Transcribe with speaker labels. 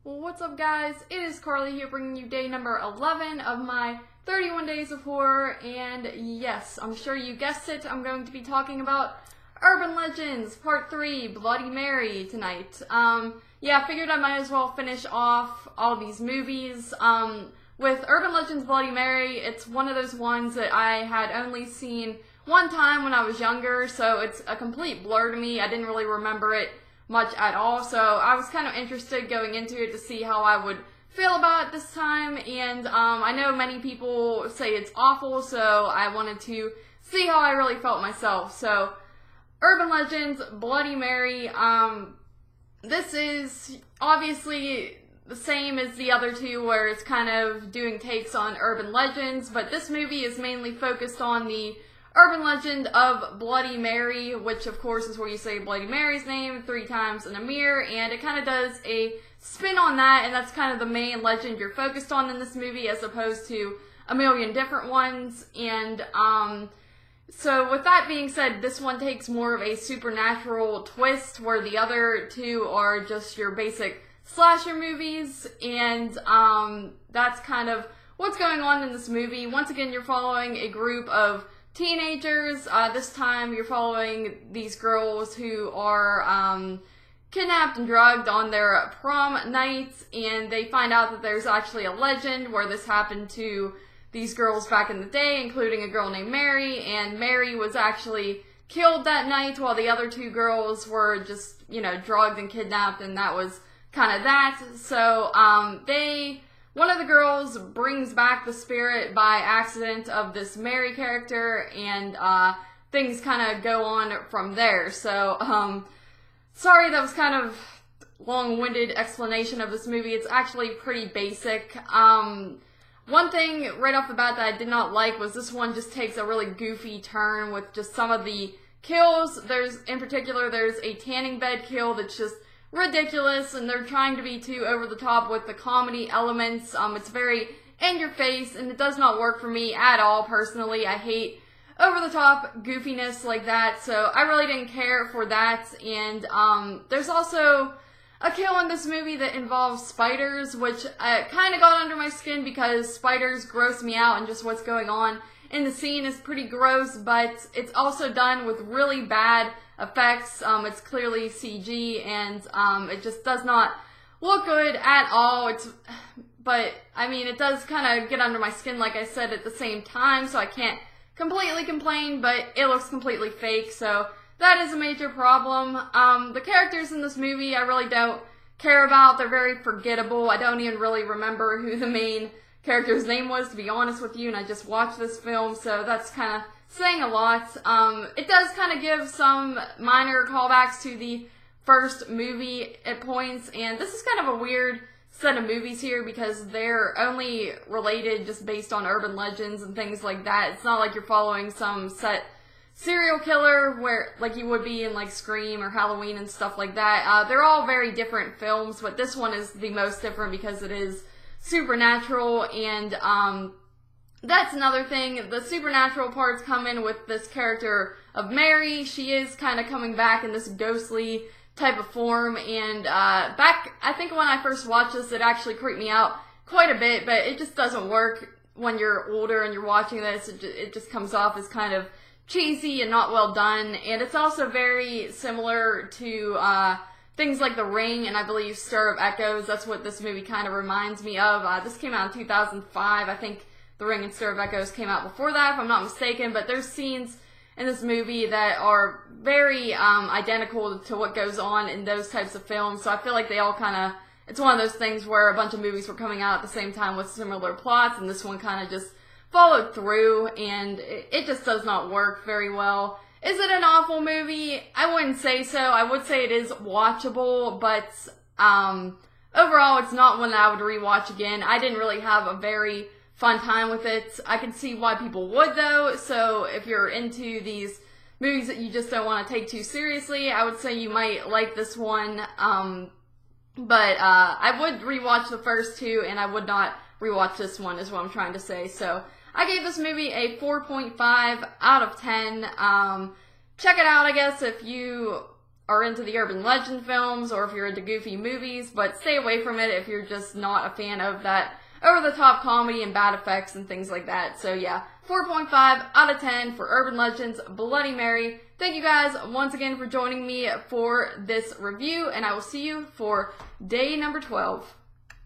Speaker 1: Well, what's up, guys? It is Carly here bringing you day number 11 of my 31 Days of Horror, and yes, I'm sure you guessed it, I'm going to be talking about Urban Legends Part 3, Bloody Mary tonight. Yeah, I figured I might as well finish off all these movies. With Urban Legends Bloody Mary, it's one of those ones that I had only seen one time when I was younger, so it's a complete blur to me. I didn't really remember it much at all, so I was kind of interested going into it to see how I would feel about it this time, and I know many people say it's awful, so I wanted to see how I really felt myself. So, Urban Legends, Bloody Mary, this is obviously the same as the other two, where it's kind of doing takes on urban legends, but this movie is mainly focused on the urban legend of Bloody Mary, which of course is where you say Bloody Mary's name 3 times in a mirror, and it kind of does a spin on that, and that's kind of the main legend you're focused on in this movie, as opposed to a million different ones. And so with that being said, this one takes more of a supernatural twist, where the other two are just your basic slasher movies, and that's kind of what's going on in this movie. Once again, you're following a group of teenagers. This time you're following these girls who are kidnapped and drugged on their prom night, and they find out that there's actually a legend where this happened to these girls back in the day, including a girl named Mary, and Mary was actually killed that night while the other 2 girls were just, drugged and kidnapped, and that was kind of that. So one of the girls brings back the spirit by accident of this Mary character, and things kind of go on from there. So, sorry that was kind of long-winded explanation of this movie. It's actually pretty basic. One thing right off the bat that I did not like was this one just takes a really goofy turn with just some of the kills. In particular, there's a tanning bed kill that's just ridiculous, and they're trying to be too over the top with the comedy elements. It's very in your face, and it does not work for me at all personally. I hate over the top goofiness like that, so I really didn't care for that. And there's also a kill in this movie that involves spiders, which kind of got under my skin because spiders gross me out, and just what's going on in the scene is pretty gross, but it's also done with really bad effects. It's clearly CG, and it just does not look good at all. But I mean, it does kind of get under my skin, like I said, at the same time, so I can't completely complain, but it looks completely fake, so that is a major problem. The characters in this movie I really don't care about. They're very forgettable. I don't even really remember who the main character's name was, to be honest with you, and I just watched this film, so that's kind of saying a lot. It does kind of give some minor callbacks to the first movie at points, and this is kind of a weird set of movies here because they're only related just based on urban legends and things like that. It's not like you're following some set serial killer where like you would be in like Scream or Halloween and stuff like that. They're all very different films, but this one is the most different because it is supernatural, and that's another thing. The supernatural parts come in with this character of Mary. She is kind of coming back in this ghostly type of form, and I think when I first watched this, it actually creeped me out quite a bit, but it just doesn't work when you're older and you're watching this. It just comes off as kind of cheesy and not well done, and it's also very similar to things like The Ring and I believe Stir of Echoes. That's what this movie kind of reminds me of. This came out in 2005. I think The Ring and Stir of Echoes came out before that, if I'm not mistaken, but there's scenes in this movie that are very identical to what goes on in those types of films, so I feel like they all kind of, it's one of those things where a bunch of movies were coming out at the same time with similar plots, and this one kind of just followed through, and it just does not work very well. Is it an awful movie? I wouldn't say so. I would say it is watchable, but overall it's not one that I would rewatch again. I didn't really have a very fun time with it. I can see why people would, though, so if you're into these movies that you just don't want to take too seriously, I would say you might like this one, but I would rewatch the first 2, and I would not rewatch this one, is what I'm trying to say. So I gave this movie a 4.5 out of 10. Check it out, I guess, if you are into the urban legend films or if you're into goofy movies, but stay away from it if you're just not a fan of that over-the-top comedy and bad effects and things like that. So yeah, 4.5 out of 10 for Urban Legends Bloody Mary. Thank you guys once again for joining me for this review, and I will see you for day number 12.